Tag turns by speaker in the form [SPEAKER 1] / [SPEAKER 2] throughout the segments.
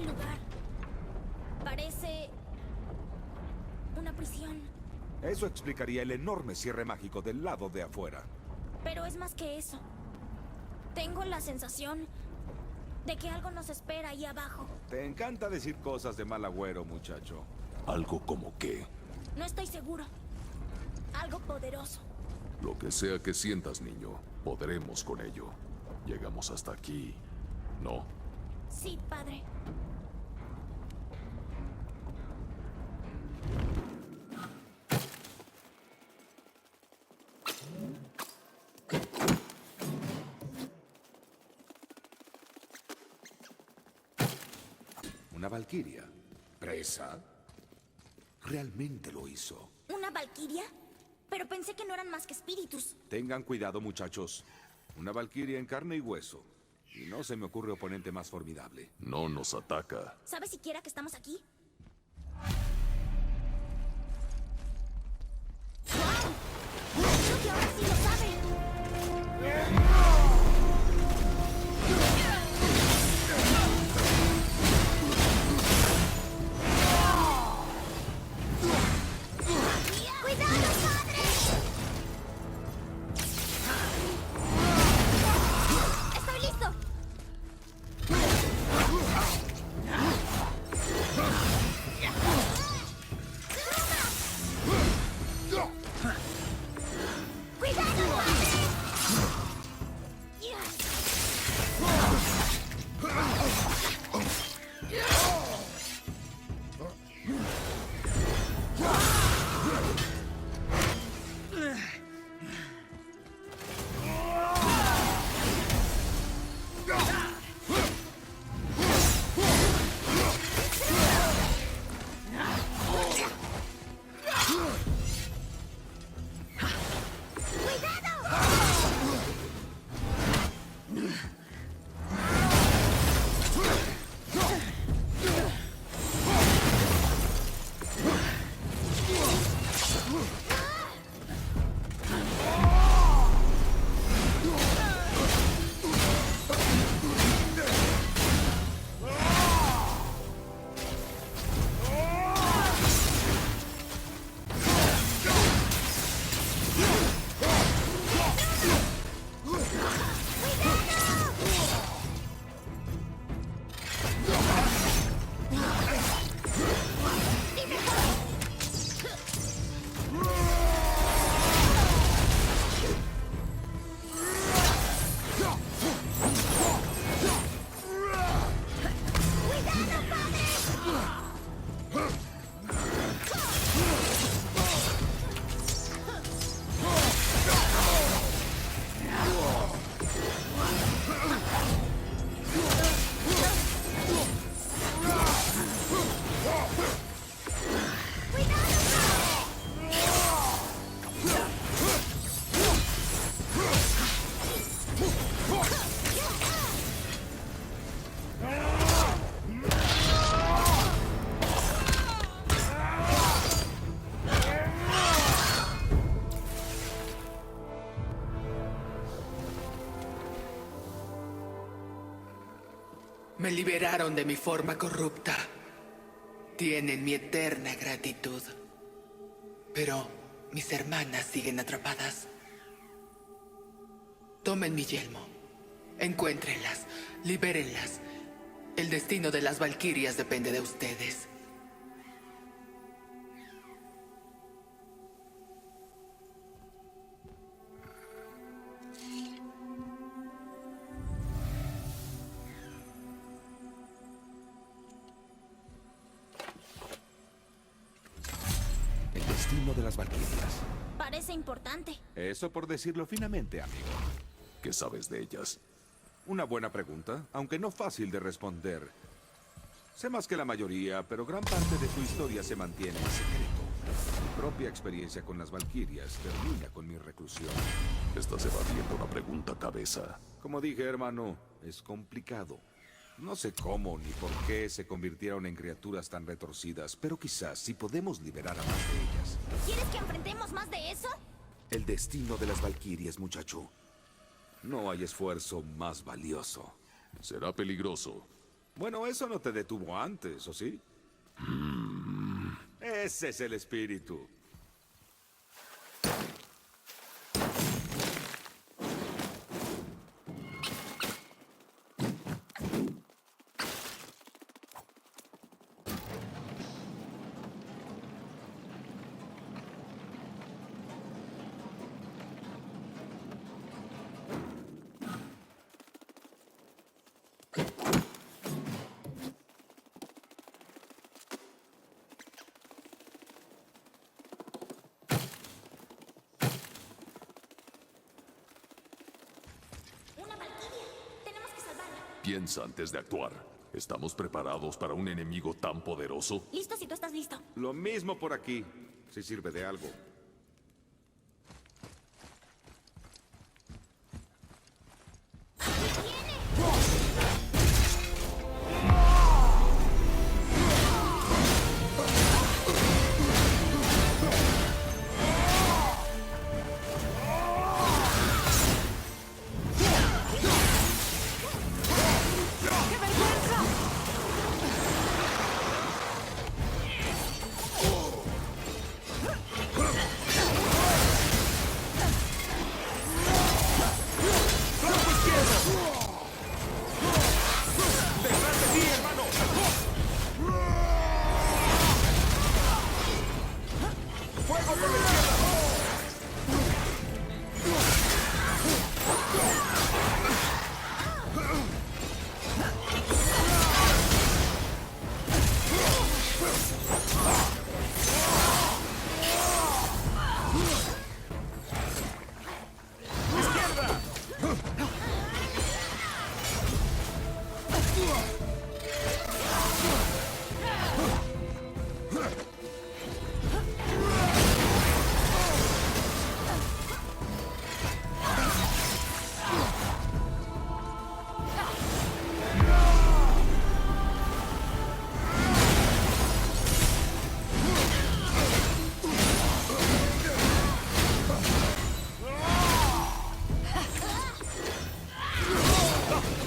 [SPEAKER 1] lugar. Parece una prisión.
[SPEAKER 2] Eso explicaría el enorme cierre mágico del lado de afuera.
[SPEAKER 1] Pero es más que eso. Tengo la sensación de que algo nos espera ahí abajo.
[SPEAKER 2] Te encanta decir cosas de mal agüero, muchacho.
[SPEAKER 3] ¿Algo como qué?
[SPEAKER 1] No estoy seguro. Algo poderoso.
[SPEAKER 3] Lo que sea que sientas, niño, podremos con ello. Llegamos hasta aquí, ¿no?
[SPEAKER 1] Sí, padre.
[SPEAKER 2] Una valquiria. ¿Presa? Realmente lo hizo.
[SPEAKER 1] ¿Una valquiria? Pero pensé que no eran más que espíritus.
[SPEAKER 2] Tengan cuidado, muchachos. Una valquiria en carne y hueso. Y no se me ocurre oponente más formidable.
[SPEAKER 3] No nos ataca.
[SPEAKER 1] ¿Sabes siquiera que estamos aquí? ¡Wow! Creo que ahora sí lo sabe. ¡Cuidado, padre! ¡Estoy listo! ¡Cuidado, padre!
[SPEAKER 4] Me liberaron de mi forma corrupta. Tienen mi eterna gratitud. Pero mis hermanas siguen atrapadas. Tomen mi yelmo. Encuéntrenlas. Libérenlas. El destino de las valquirias depende de ustedes.
[SPEAKER 2] El destino de las valquirias.
[SPEAKER 1] Parece importante.
[SPEAKER 2] Eso por decirlo finamente, amigo.
[SPEAKER 3] ¿Qué sabes de ellas?
[SPEAKER 2] Una buena pregunta, aunque no fácil de responder. Sé más que la mayoría, pero gran parte de su historia se mantiene en secreto. Mi propia experiencia con las valquirias termina con mi reclusión.
[SPEAKER 3] Estás evadiendo una pregunta, cabeza.
[SPEAKER 2] Como dije, hermano, es complicado. No sé cómo ni por qué se convirtieron en criaturas tan retorcidas, pero quizás si podemos liberar a más de ellas.
[SPEAKER 1] ¿Quieres que enfrentemos más de eso?
[SPEAKER 2] El destino de las valquirias, muchacho. No hay esfuerzo más valioso.
[SPEAKER 3] Será peligroso,
[SPEAKER 2] Bueno, eso no te detuvo antes, ¿o sí? Ese es el espíritu.
[SPEAKER 1] Una valquiria. Tenemos que salvarla.
[SPEAKER 3] Piensa antes de actuar. ¿Estamos preparados para un enemigo tan poderoso?
[SPEAKER 1] Listo si tú estás listo.
[SPEAKER 2] Lo mismo por aquí, si sirve de algo.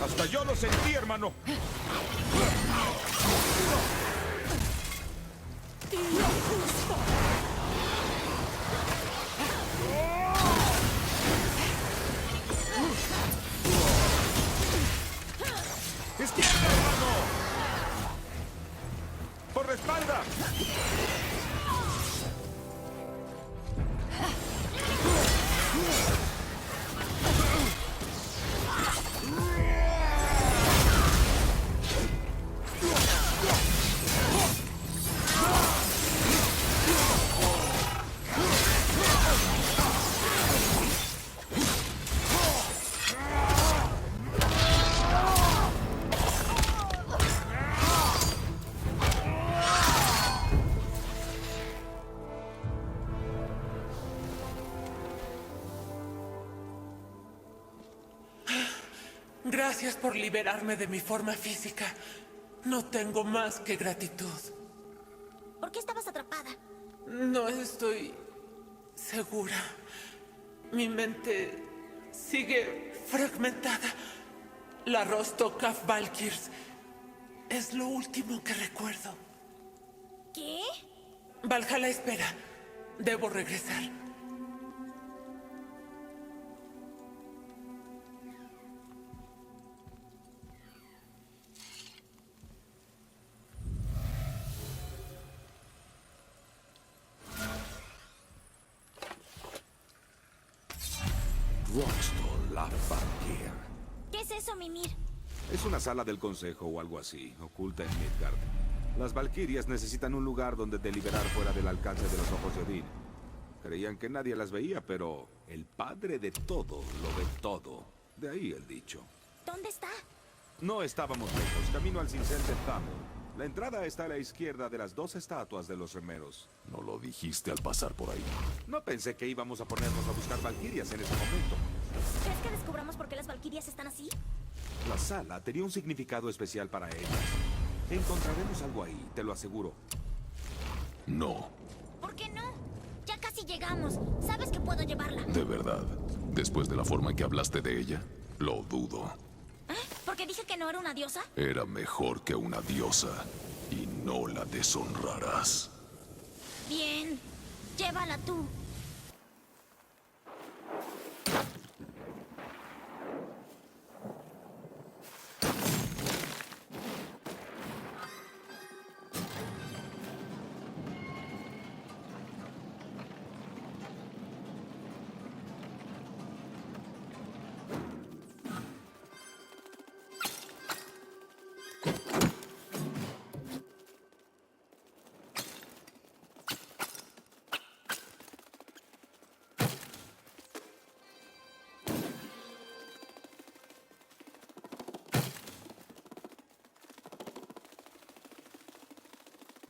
[SPEAKER 2] Hasta yo lo sentí, hermano. ¡Izquierda, hermano! ¡Por la espalda!
[SPEAKER 4] Gracias por liberarme de mi forma física. No tengo más que gratitud.
[SPEAKER 1] ¿Por qué estabas atrapada?
[SPEAKER 4] No estoy segura. Mi mente sigue fragmentada. La Rostokaf Valkyrs es lo último que recuerdo.
[SPEAKER 1] ¿Qué?
[SPEAKER 4] Valhalla espera. Debo regresar.
[SPEAKER 2] Roxton, la Valkyr.
[SPEAKER 1] ¿Qué es eso, Mimir?
[SPEAKER 2] Es una sala del consejo o algo así, oculta en Midgard. Las Valquirias necesitan un lugar donde deliberar fuera del alcance de los ojos de Odín. Creían que nadie las veía, pero el padre de todo lo ve todo. De ahí el dicho.
[SPEAKER 1] ¿Dónde está?
[SPEAKER 2] No estábamos lejos, camino al cincel de Thamur. La entrada está a la izquierda de las dos estatuas de los remeros.
[SPEAKER 3] No lo dijiste al pasar por ahí.
[SPEAKER 2] No pensé que íbamos a ponernos a buscar Valquirias en ese momento.
[SPEAKER 1] ¿Crees que descubramos por qué las valquirias están así?
[SPEAKER 2] La sala tenía un significado especial para ellas. Encontraremos algo ahí, te lo aseguro.
[SPEAKER 3] No,
[SPEAKER 1] ¿Por qué no? Ya casi llegamos. Sabes que puedo llevarla.
[SPEAKER 3] de verdad. Después de la forma en que hablaste de ella, lo dudo.
[SPEAKER 1] ¿Eh? ¿Por qué dije que no era una diosa?
[SPEAKER 3] Era mejor que una diosa. Y no la deshonrarás.
[SPEAKER 1] Bien, llévala tú.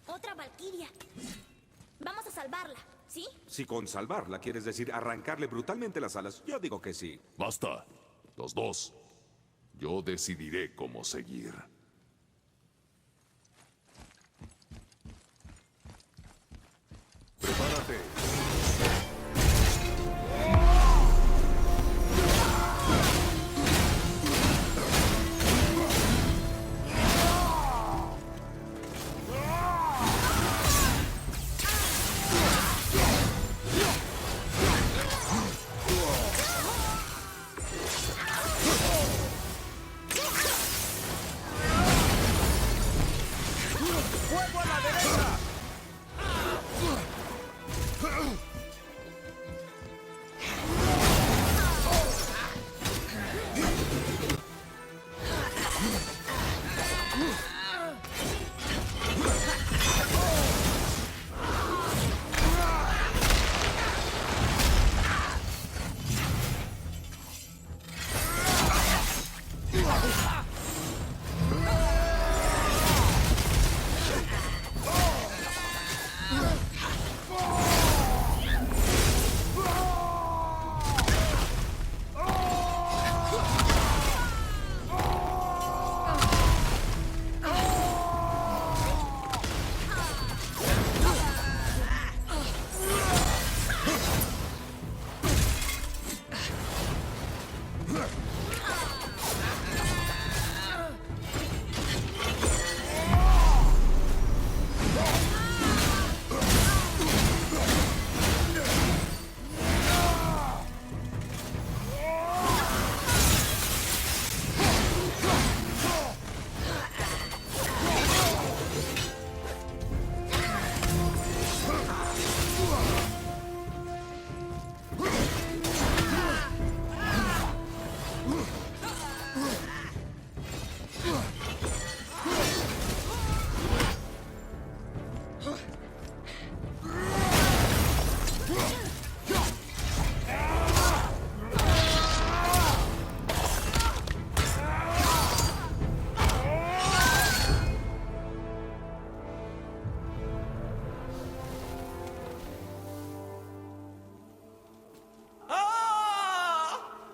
[SPEAKER 1] Otra valquiria. Vamos a salvarla, ¿sí?
[SPEAKER 2] Si con salvarla quieres decir arrancarle brutalmente las alas, yo digo que sí.
[SPEAKER 3] Basta. Los dos. Yo decidiré cómo seguir. Prepárate.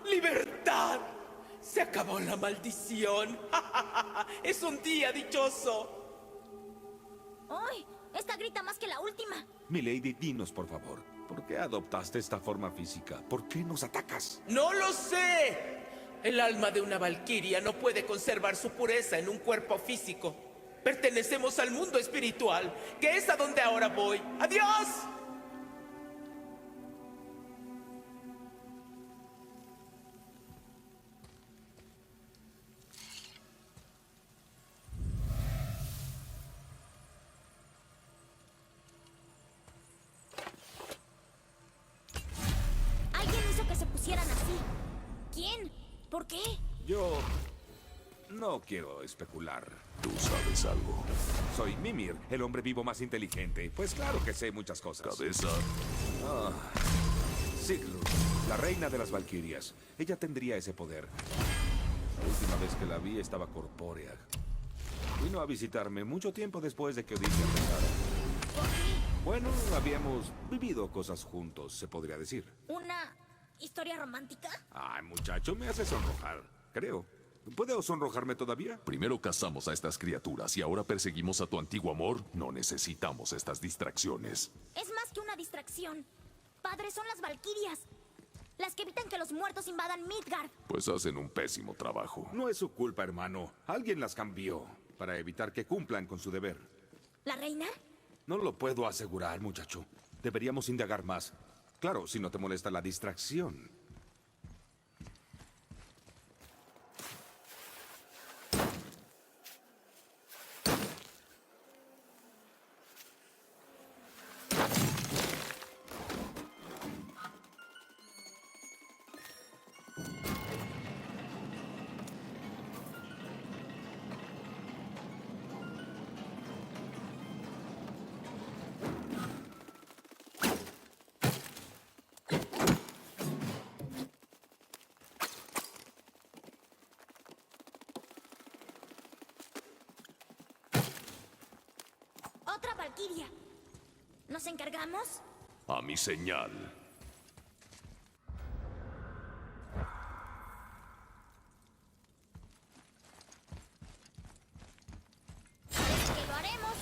[SPEAKER 4] ¡Libertad! Se acabó la maldición. Es un día dichoso.
[SPEAKER 1] ¡Ay! Esta grita más que la última.
[SPEAKER 2] Milady, dinos por favor, ¿por qué adoptaste esta forma física? ¿Por qué nos atacas?
[SPEAKER 4] ¡No lo sé! El alma de una valquiria no puede conservar su pureza en un cuerpo físico. Pertenecemos al mundo espiritual, que es a donde ahora voy. ¡Adiós!
[SPEAKER 1] Alguien hizo que se pusieran así. ¿Quién? ¿Por qué?
[SPEAKER 2] Yo no quiero especular.
[SPEAKER 3] Tú sabes algo.
[SPEAKER 2] Soy Mimir, el hombre vivo más inteligente. Pues claro que sé muchas cosas.
[SPEAKER 3] Cabeza.
[SPEAKER 2] Sigrun, la reina de las Valquirias. Ella tendría ese poder. La última vez que la vi estaba corpórea. Vino a visitarme mucho tiempo después de que Odisea empezara.
[SPEAKER 1] ¿Por qué?
[SPEAKER 2] Bueno, habíamos vivido cosas juntos, se podría decir.
[SPEAKER 1] ¿Una historia romántica?
[SPEAKER 2] Ay, muchacho, me hace sonrojar, creo. ¿Puedo sonrojarme todavía?
[SPEAKER 3] Primero cazamos a estas criaturas y ahora perseguimos a tu antiguo amor. No necesitamos estas distracciones.
[SPEAKER 1] Es más que una distracción. Padre, son las valquirias. Las que evitan que los muertos invadan Midgard.
[SPEAKER 3] Pues hacen un pésimo trabajo.
[SPEAKER 2] No es su culpa, hermano. Alguien las cambió para evitar que cumplan con su deber.
[SPEAKER 1] ¿La reina?
[SPEAKER 2] No lo puedo asegurar, muchacho. Deberíamos indagar más. Claro, si no te molesta la distracción.
[SPEAKER 1] Otra valquiria. ¿Nos encargamos?
[SPEAKER 3] A mi señal.
[SPEAKER 1] Parece que lo haremos.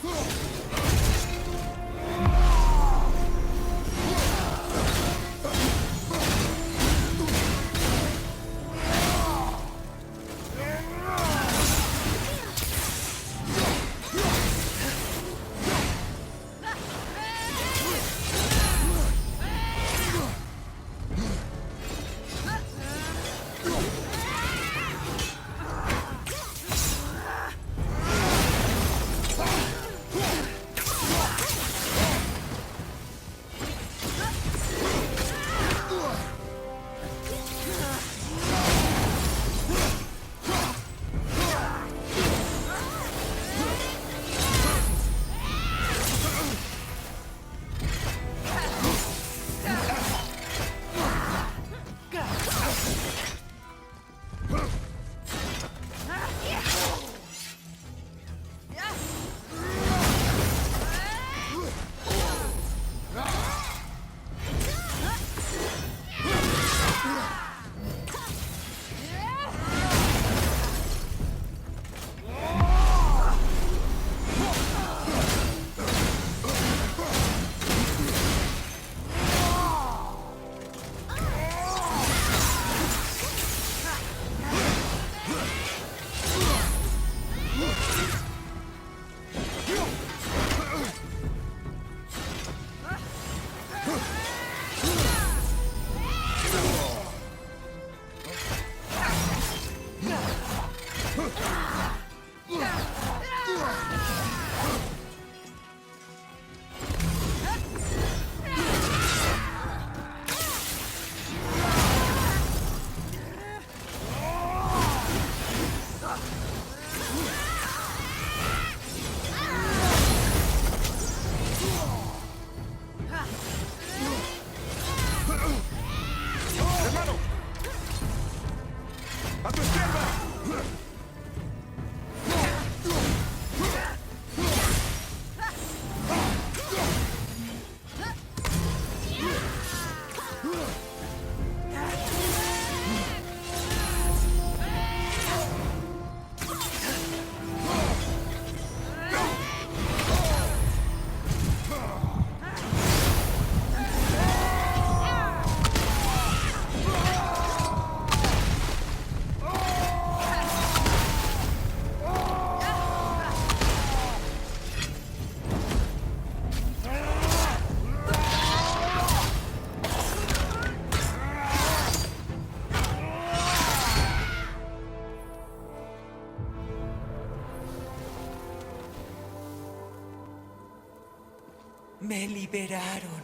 [SPEAKER 5] Me liberaron.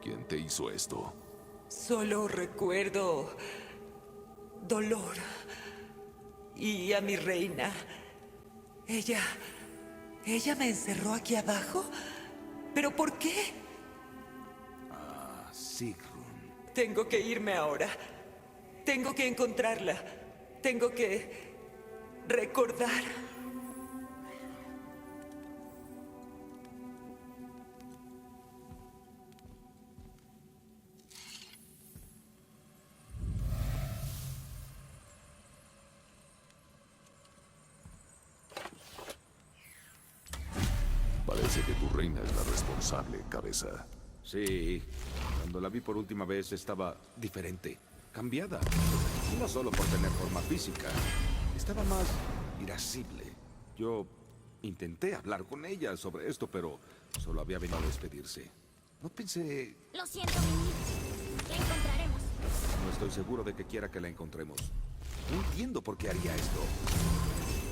[SPEAKER 3] ¿Quién te hizo esto?
[SPEAKER 5] Solo recuerdo dolor. Y a mi reina. Ella me encerró aquí abajo. ¿Pero por qué?
[SPEAKER 2] Sigrun.
[SPEAKER 5] Tengo que irme ahora. Tengo que encontrarla. Tengo que recordar.
[SPEAKER 3] Parece que tu reina es la responsable, cabeza.
[SPEAKER 2] Sí, Cuando la vi por última vez estaba diferente, cambiada. Y no solo por tener forma física, estaba más irascible. Yo intenté hablar con ella sobre esto, pero solo había venido a despedirse. No pensé...
[SPEAKER 1] Lo siento, Mindy. La encontraremos.
[SPEAKER 2] No estoy seguro de que quiera que la encontremos. No entiendo por qué haría esto.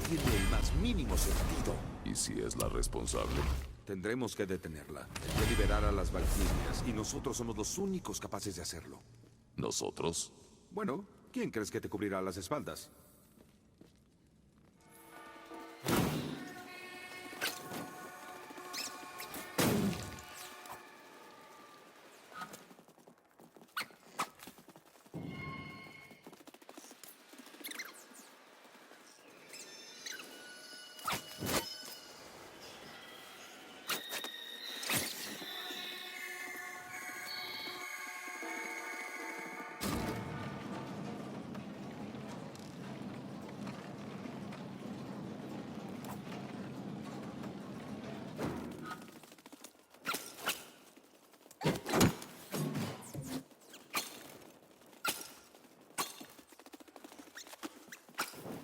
[SPEAKER 2] Tiene el más mínimo sentido.
[SPEAKER 3] ¿Y si es la responsable?
[SPEAKER 2] Tendremos que detenerla. Hay que liberar a las Valquirias, y nosotros somos los únicos capaces de hacerlo.
[SPEAKER 3] ¿Nosotros?
[SPEAKER 2] Bueno, ¿quién crees que te cubrirá las espaldas?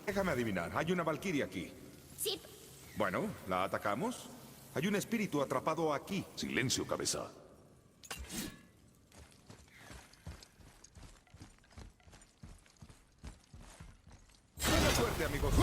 [SPEAKER 2] Déjame adivinar, hay una Valquiria aquí.
[SPEAKER 1] Sí,
[SPEAKER 2] Bueno, ¿la atacamos? Hay un espíritu atrapado aquí.
[SPEAKER 3] Silencio, cabeza.
[SPEAKER 2] Buena suerte, amigos.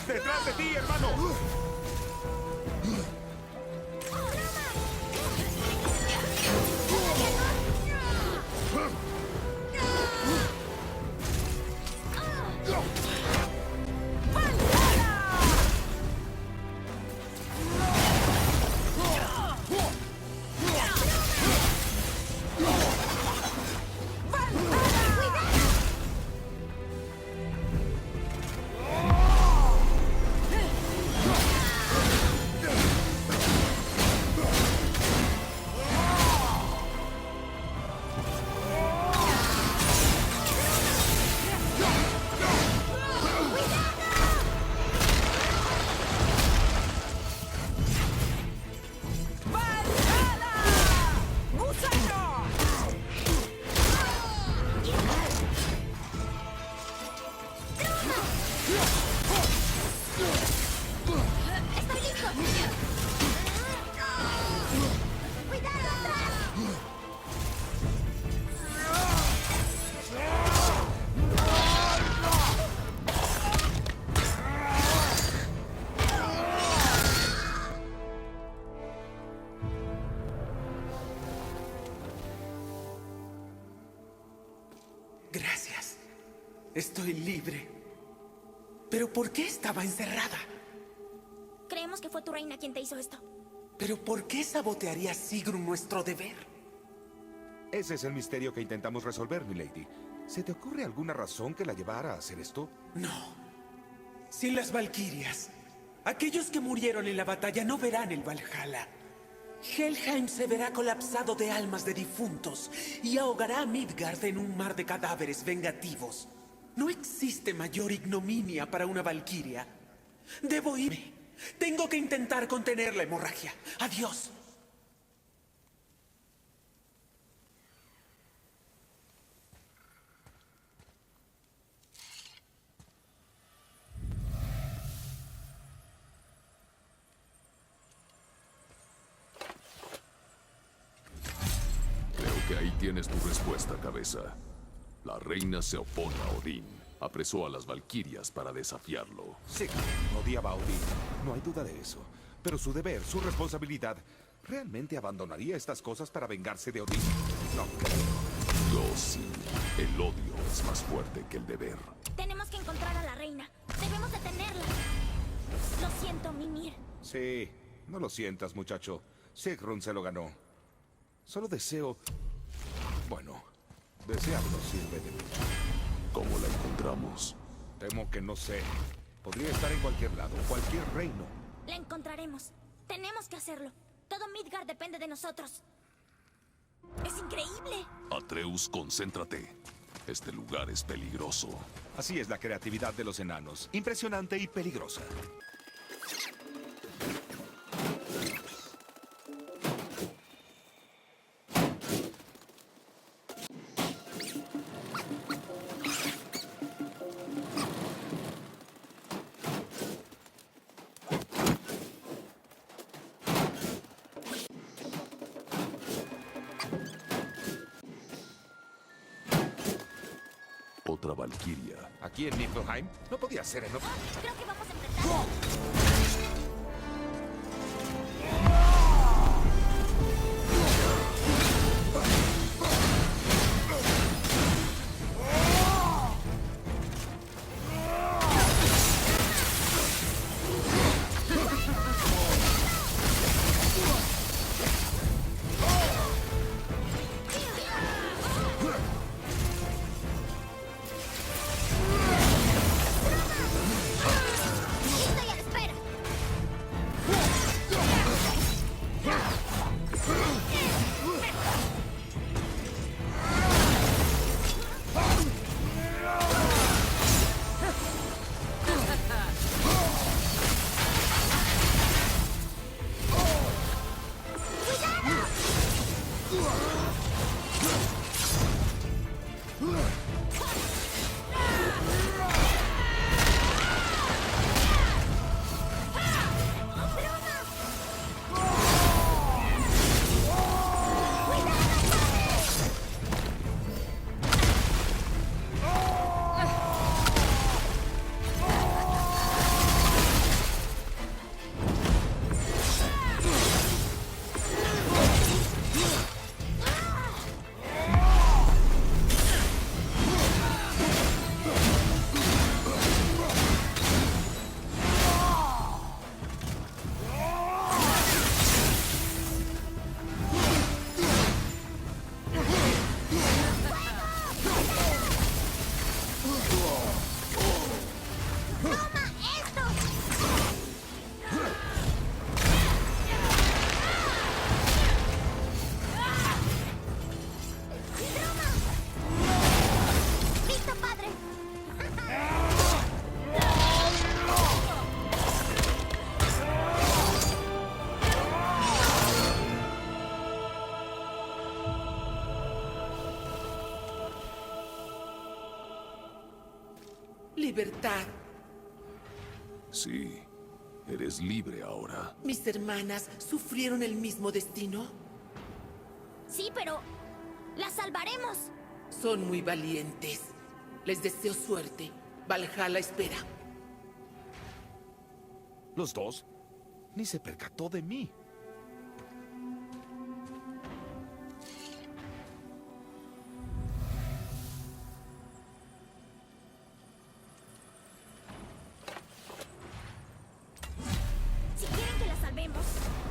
[SPEAKER 2] ¡Detrás de ti, hermano!
[SPEAKER 4] Gracias. Estoy libre. ¿Pero por qué estaba encerrada?
[SPEAKER 1] creemos que fue tu reina quien te hizo esto.
[SPEAKER 4] ¿Pero por qué sabotearía Sigrun nuestro deber?
[SPEAKER 2] Ese es el misterio que intentamos resolver, milady. ¿Se te ocurre alguna razón que la llevara a hacer esto?
[SPEAKER 4] No. Sin las Valquirias, aquellos que murieron en la batalla no verán el Valhalla. Helheim se verá colapsado de almas de difuntos y ahogará a Midgard en un mar de cadáveres vengativos. No existe mayor ignominia para una Valquiria. Debo irme. Tengo que intentar contener la hemorragia. Adiós.
[SPEAKER 3] Creo que ahí tienes tu respuesta, cabeza. La reina se opone a Odín. Apresó a las Valquirias para desafiarlo.
[SPEAKER 2] Sí, odiaba a Odín. No hay duda de eso. Pero su deber, su responsabilidad, ¿realmente abandonaría estas cosas para vengarse de Odín? No creo.
[SPEAKER 3] Yo sí. El odio es más fuerte que el deber.
[SPEAKER 1] Tenemos que encontrar a la reina. Debemos detenerla. Lo siento, Mimir.
[SPEAKER 2] Sí, no lo sientas, muchacho. Sigrun se lo ganó. Solo deseo... Bueno, desearlo sirve de mucho.
[SPEAKER 3] ¿Cómo la encontramos?
[SPEAKER 2] Temo que no sé. Podría estar en cualquier lado, cualquier reino.
[SPEAKER 1] La encontraremos. Tenemos que hacerlo. Todo Midgard depende de nosotros. ¡Es increíble!
[SPEAKER 3] Atreus, concéntrate. Este lugar es peligroso.
[SPEAKER 2] Así es la creatividad de los enanos. Impresionante y peligrosa.
[SPEAKER 3] Otra valquiria.
[SPEAKER 2] Aquí en Niflheim no podía ser en otro...
[SPEAKER 1] Creo que vamos a enfrentar. Estoy a la espera. ¡Toma esto! ¡Droma! ¡Listo, padre!
[SPEAKER 4] Libertad.
[SPEAKER 3] Sí, eres libre ahora.
[SPEAKER 4] Mis hermanas sufrieron el mismo destino.
[SPEAKER 1] Sí, pero... ¡la salvaremos!
[SPEAKER 4] Son muy valientes. Les deseo suerte. Valhalla espera.
[SPEAKER 2] ¿Los dos? Ni se percató de mí.
[SPEAKER 1] Si quieren que la salvemos,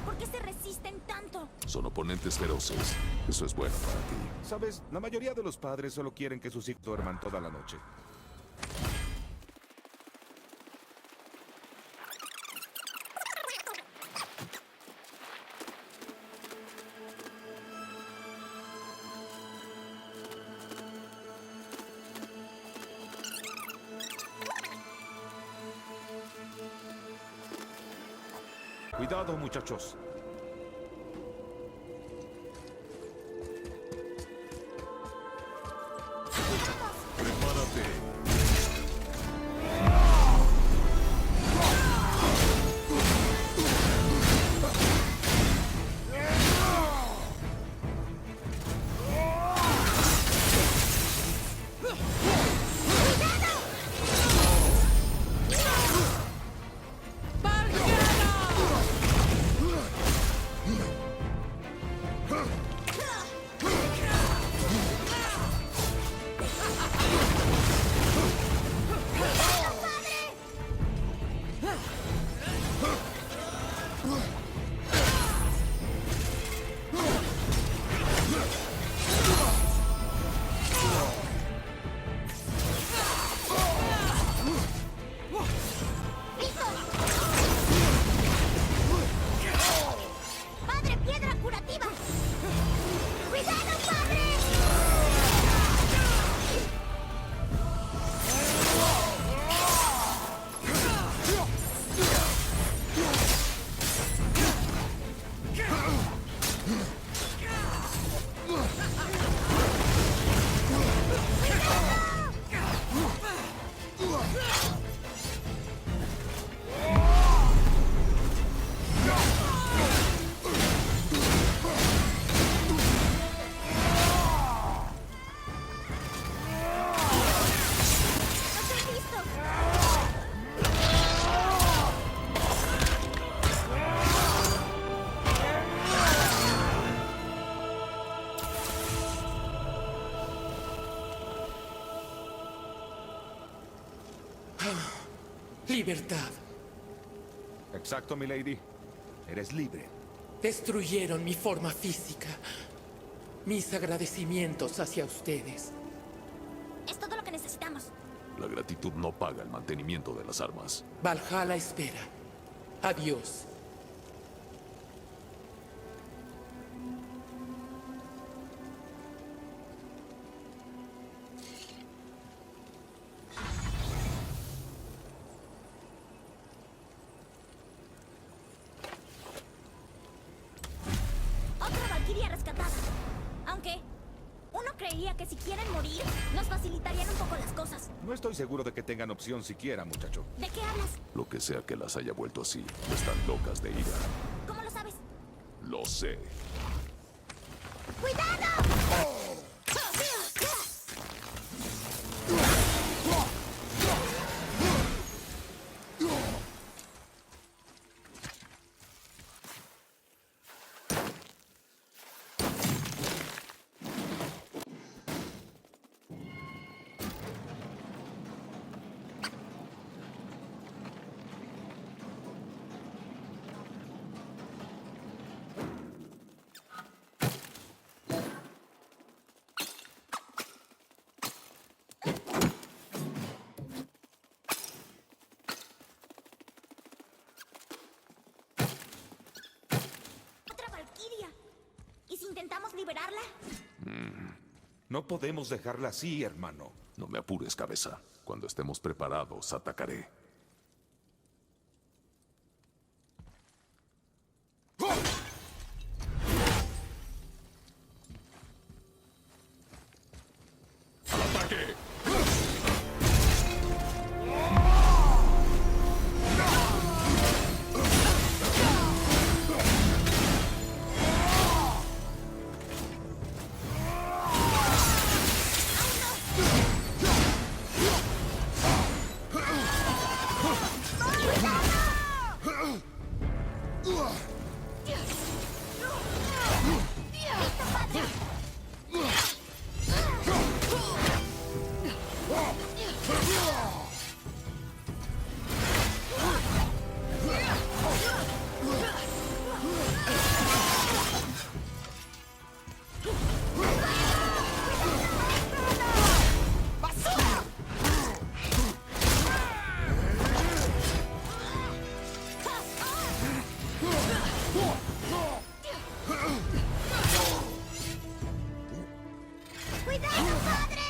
[SPEAKER 1] ¿por qué se resisten tanto?
[SPEAKER 3] Son oponentes feroces. Eso es bueno para ti.
[SPEAKER 2] ¿Sabes? La mayoría de los padres solo quieren que sus hijos duerman toda la noche. Cuidado, muchachos.
[SPEAKER 3] ¡Prepárate!
[SPEAKER 4] Libertad.
[SPEAKER 2] Exacto, milady. Eres libre.
[SPEAKER 4] Destruyeron mi forma física. Mis agradecimientos hacia ustedes.
[SPEAKER 1] Es todo lo que necesitamos.
[SPEAKER 3] La gratitud no paga el mantenimiento de las armas.
[SPEAKER 4] Valhalla espera. Adiós.
[SPEAKER 1] Otra valquiria rescatada. Aunque uno creería que si quieren morir, nos facilitarían un poco las cosas.
[SPEAKER 2] No estoy seguro de que tengan opción siquiera, muchacho.
[SPEAKER 1] ¿De qué hablas?
[SPEAKER 3] Lo que sea que las haya vuelto así, están locas de ira.
[SPEAKER 1] ¿Cómo lo sabes?
[SPEAKER 3] Lo sé.
[SPEAKER 1] ¡Cuidado! Otra valquiria. ¿Y si intentamos liberarla?
[SPEAKER 2] No podemos dejarla así, hermano.
[SPEAKER 3] No me apures, cabeza. Cuando estemos preparados, atacaré. ¡Al ataque!
[SPEAKER 1] ¡Cuidado, padre!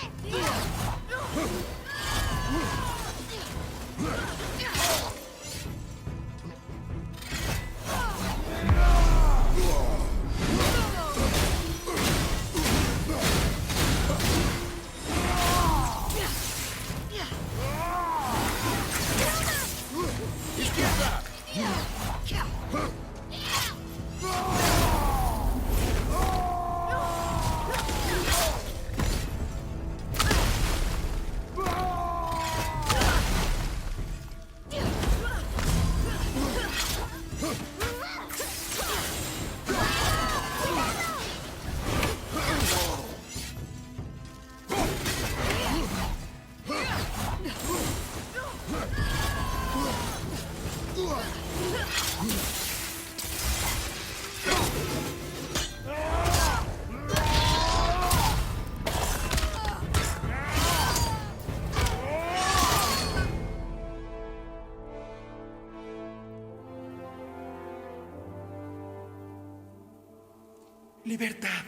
[SPEAKER 4] Libertad.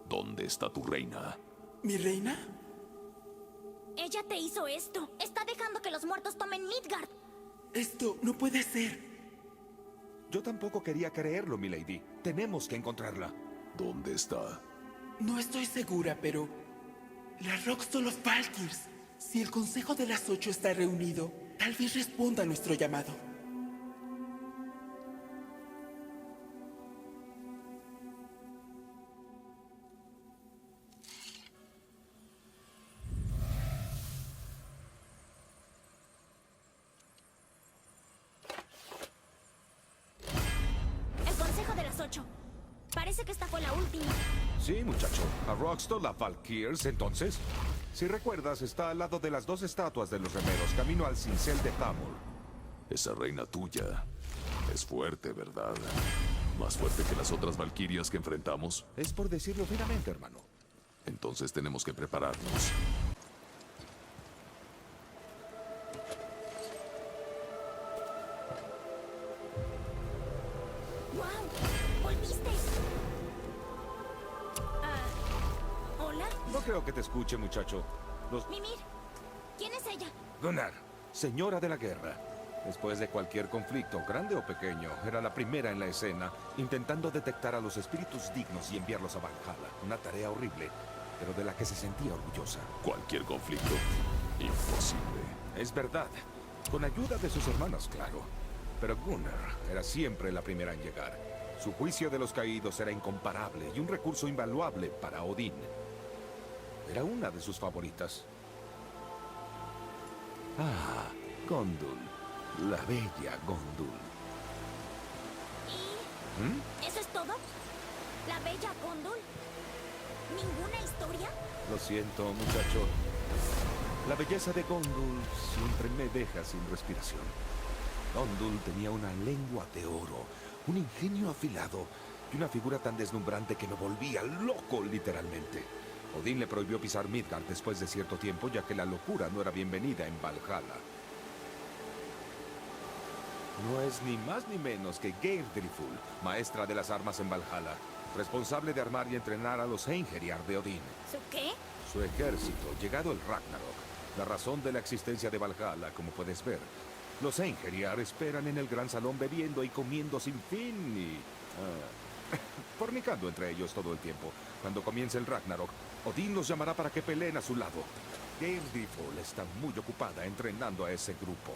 [SPEAKER 3] ¿Dónde está tu reina?
[SPEAKER 4] ¿Mi reina?
[SPEAKER 1] Ella te hizo esto. Está dejando que los muertos tomen Midgard.
[SPEAKER 4] Esto no puede ser.
[SPEAKER 2] Yo tampoco quería creerlo, milady. Tenemos que encontrarla.
[SPEAKER 3] ¿Dónde está?
[SPEAKER 4] No estoy segura, pero... Las Rock son los Valkyrs. Si el Consejo de las Ocho está reunido, tal vez responda a nuestro llamado.
[SPEAKER 1] El Consejo de las Ocho. Parece que esta fue la última.
[SPEAKER 2] Sí, muchacho. ¿A Roxto, la Valkyrs, entonces? Si recuerdas, está al lado de las dos estatuas de los remeros, camino al cincel de Thamur.
[SPEAKER 3] Esa reina tuya es fuerte, ¿verdad? Más fuerte que las otras valquirias que enfrentamos.
[SPEAKER 2] Es por decirlo finamente, hermano.
[SPEAKER 3] Entonces tenemos que prepararnos.
[SPEAKER 1] ¡Wow! ¡Volviste! ¿Hola?
[SPEAKER 2] No creo que te escuche, muchacho.
[SPEAKER 1] Mimir, ¿quién es ella?
[SPEAKER 2] Gunnar, señora de la guerra. Después de cualquier conflicto, grande o pequeño, era la primera en la escena, intentando detectar a los espíritus dignos y enviarlos a Valhalla. Una tarea horrible, pero de la que se sentía orgullosa.
[SPEAKER 3] Cualquier conflicto, imposible.
[SPEAKER 2] Es verdad, con ayuda de sus hermanos, claro. Pero Gunnar era siempre la primera en llegar. Su juicio de los caídos era incomparable y un recurso invaluable para Odín. Era una de sus favoritas. Ah, Gondul. La bella Gondul.
[SPEAKER 1] ¿Y eso es todo? ¿La bella Gondul? ¿Ninguna historia?
[SPEAKER 2] Lo siento, muchacho. La belleza de Gondul siempre me deja sin respiración. Gondul tenía una lengua de oro, un ingenio afilado y una figura tan deslumbrante que me volvía loco, literalmente. Odín le prohibió pisar Midgard después de cierto tiempo, ya que la locura no era bienvenida en Valhalla. No es ni más ni menos que Geirndriful, maestra de las armas en Valhalla, responsable de armar y entrenar a los Einherjar de Odín.
[SPEAKER 1] ¿Su qué?
[SPEAKER 2] Su ejército, llegado el Ragnarok, la razón de la existencia de Valhalla, como puedes ver. Los Einherjar esperan en el gran salón bebiendo y comiendo sin fin y... fornicando entre ellos todo el tiempo. Cuando comience el Ragnarok, Odín los llamará para que peleen a su lado. Geirndriful está muy ocupada entrenando a ese grupo.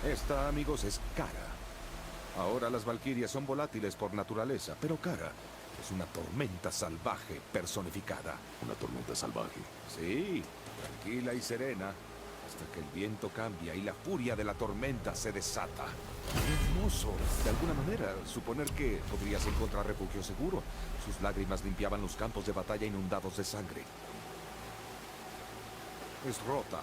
[SPEAKER 2] Esta, amigos, es Kara. Ahora las valquirias son volátiles por naturaleza, pero Kara es una tormenta salvaje personificada.
[SPEAKER 3] Una tormenta salvaje.
[SPEAKER 2] Sí, tranquila y serena, hasta que el viento cambia y la furia de la tormenta se desata. Hermoso, de alguna manera, suponer que podrías encontrar refugio seguro. Sus lágrimas limpiaban los campos de batalla inundados de sangre. Es Rota,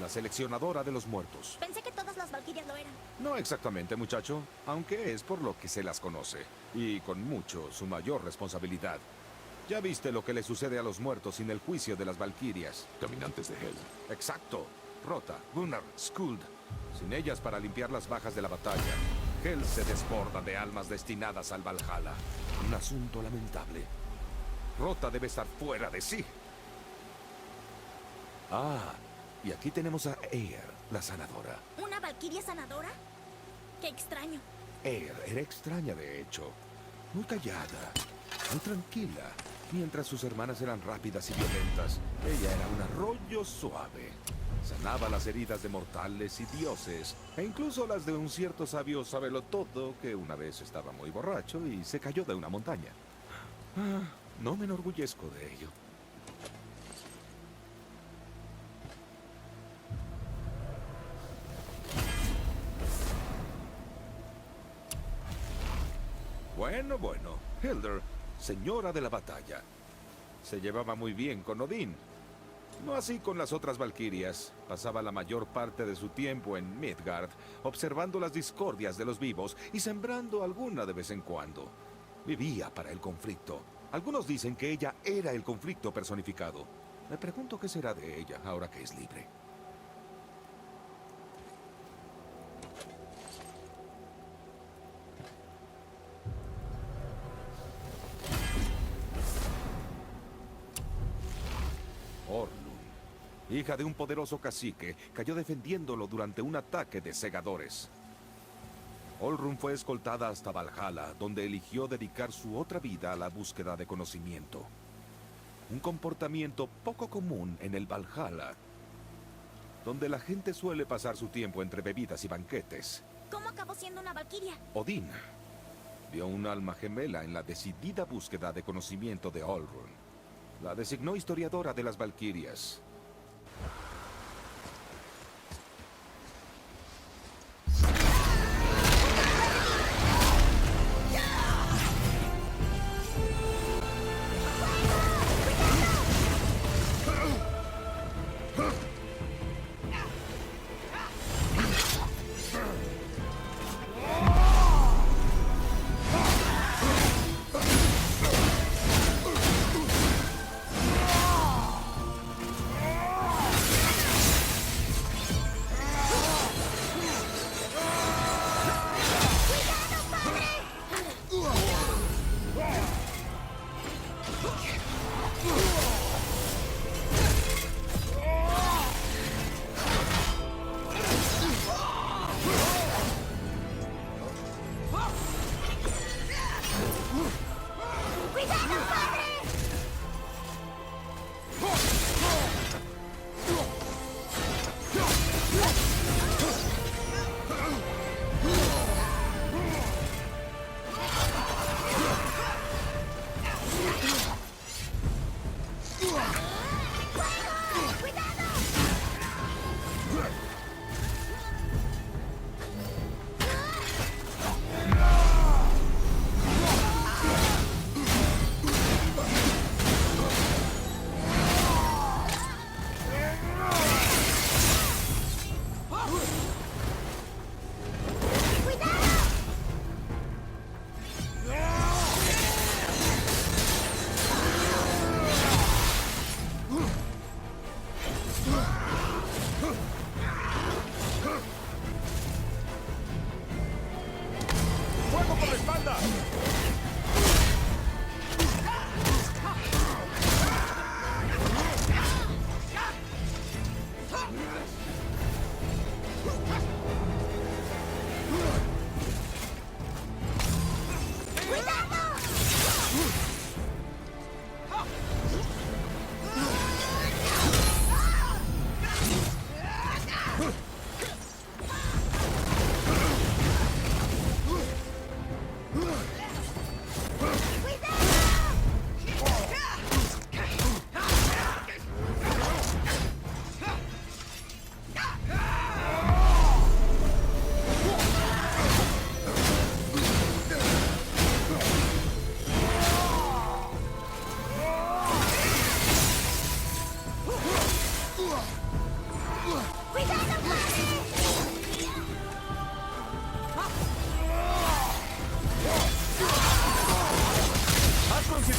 [SPEAKER 2] la seleccionadora de los muertos.
[SPEAKER 1] Pensé que todas las valquirias lo eran.
[SPEAKER 2] No exactamente, muchacho, aunque es por lo que se las conoce. Y con mucho, su mayor responsabilidad. Ya viste lo que le sucede a los muertos sin el juicio de las valquirias.
[SPEAKER 3] Caminantes de Hel.
[SPEAKER 2] Exacto. Rota, Gunnar, Skuld. Sin ellas para limpiar las bajas de la batalla, Hel se desborda de almas destinadas al Valhalla. Un asunto lamentable. Rota debe estar fuera de sí. Ah, y aquí tenemos a Eir, la sanadora.
[SPEAKER 1] ¿Una valquiria sanadora? Qué extraño.
[SPEAKER 2] Eir era extraña, de hecho. Muy callada, muy tranquila. Mientras sus hermanas eran rápidas y violentas, ella era un arroyo suave. Sanaba las heridas de mortales y dioses, e incluso las de un cierto sabio sabelotodo que una vez estaba muy borracho y se cayó de una montaña. Ah, no me enorgullezco de ello. Bueno, Hildur, señora de la batalla. Se llevaba muy bien con Odín. No así con las otras valquirias. Pasaba la mayor parte de su tiempo en Midgard, observando las discordias de los vivos y sembrando alguna de vez en cuando. Vivía para el conflicto. Algunos dicen que ella era el conflicto personificado. Me pregunto qué será de ella ahora que es libre. Orlun, hija de un poderoso cacique, cayó defendiéndolo durante un ataque de segadores. Orlun fue escoltada hasta Valhalla, donde eligió dedicar su otra vida a la búsqueda de conocimiento. Un comportamiento poco común en el Valhalla, donde la gente suele pasar su tiempo entre bebidas y banquetes.
[SPEAKER 1] ¿Cómo acabó siendo una valquiria?
[SPEAKER 2] Odín vio un alma gemela en la decidida búsqueda de conocimiento de Orlun. La designó historiadora de las valquirias.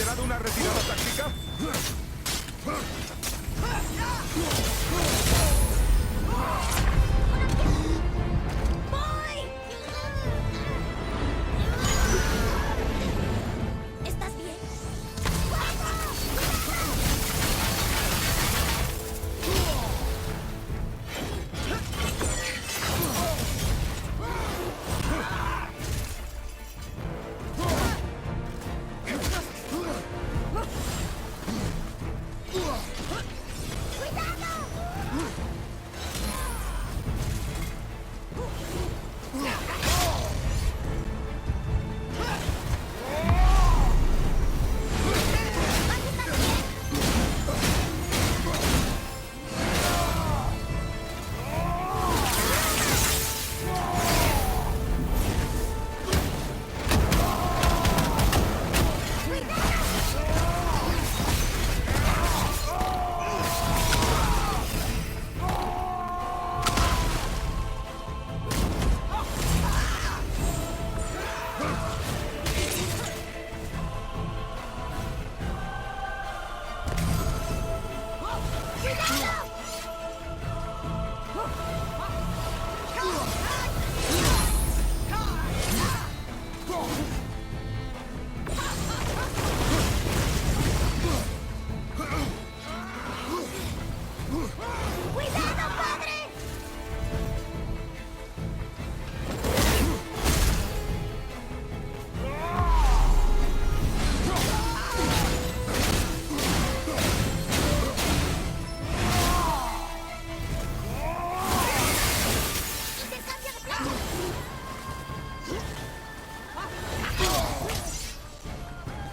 [SPEAKER 2] considerado una retirada táctica?
[SPEAKER 1] ¡Voy! ¿Estás bien?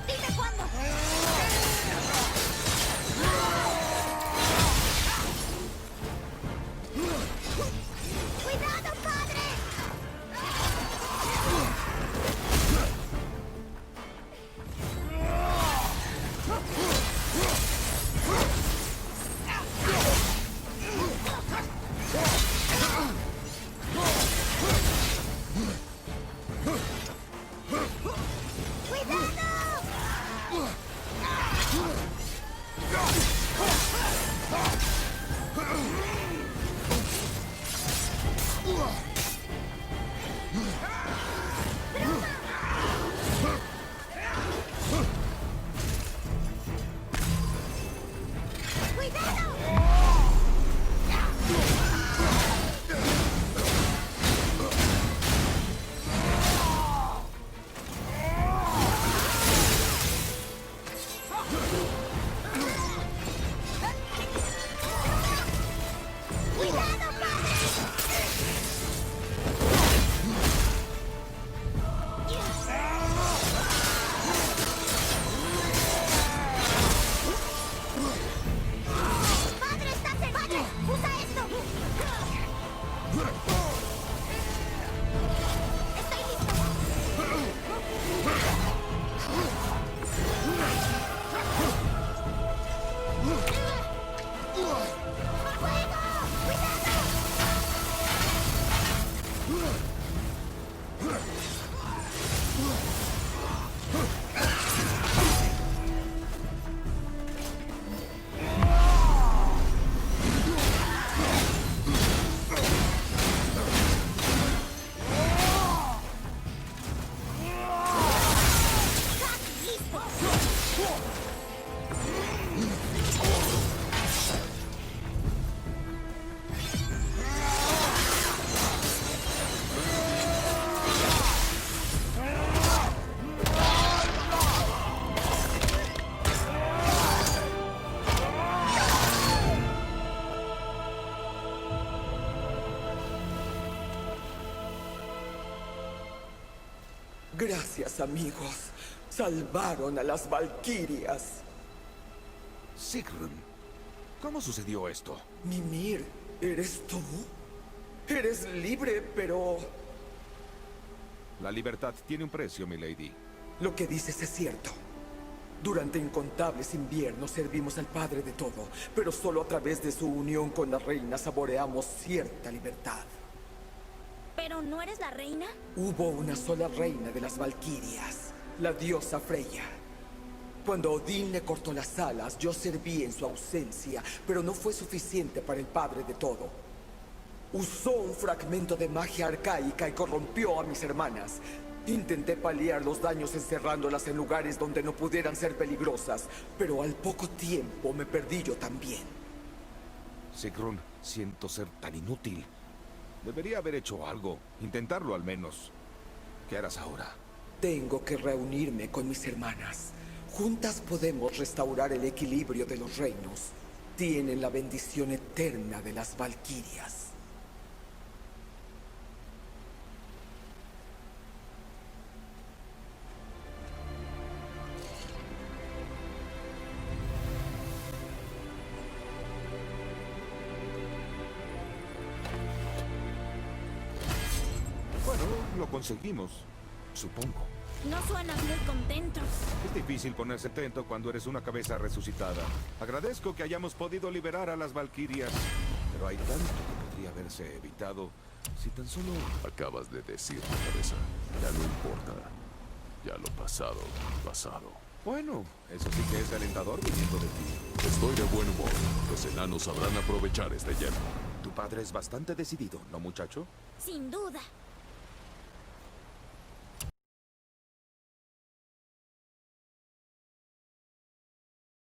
[SPEAKER 1] Dime cuándo. ¡Cuidado, padre! ¡Padre, estás en... ¡Padre! ¡Usa esto! Estoy listo. ¡Fuego! ¡Cuidado!
[SPEAKER 5] Gracias, amigos. Salvaron a las valquirias.
[SPEAKER 2] Sigrun, ¿cómo sucedió esto?
[SPEAKER 5] Mimir, ¿eres tú? Eres libre, pero...
[SPEAKER 2] La libertad tiene un precio, milady.
[SPEAKER 5] Lo que dices es cierto. Durante incontables inviernos servimos al Padre de todo, pero solo a través de su unión con la reina saboreamos cierta libertad.
[SPEAKER 1] ¿Pero no eres la reina?
[SPEAKER 5] Hubo una sola reina de las valquirias, la diosa Freya. Cuando Odín le cortó las alas, yo serví en su ausencia, pero no fue suficiente para el padre de todo. Usó un fragmento de magia arcaica y corrompió a mis hermanas. Intenté paliar los daños encerrándolas en lugares donde no pudieran ser peligrosas, pero al poco tiempo me perdí yo también.
[SPEAKER 2] Sigrun, siento ser tan inútil. Debería haber hecho algo, intentarlo al menos. ¿Qué harás ahora?
[SPEAKER 5] Tengo que reunirme con mis hermanas. Juntas podemos restaurar el equilibrio de los reinos. Tienen la bendición eterna de las Valquirias.
[SPEAKER 2] Bueno, lo conseguimos, supongo.
[SPEAKER 1] No suenas muy contento.
[SPEAKER 2] Es difícil ponerse atento cuando eres una cabeza resucitada. Agradezco que hayamos podido liberar a las Valquirias, pero hay tanto que podría haberse evitado si tan solo...
[SPEAKER 3] Acabas de decir, cabeza. Ya no importa. Ya lo pasado, pasado.
[SPEAKER 2] Bueno, eso sí que es alentador viniendo de ti.
[SPEAKER 3] Estoy de buen humor. Los enanos sabrán aprovechar este hielo.
[SPEAKER 2] Tu padre es bastante decidido, ¿no, muchacho?
[SPEAKER 1] Sin duda.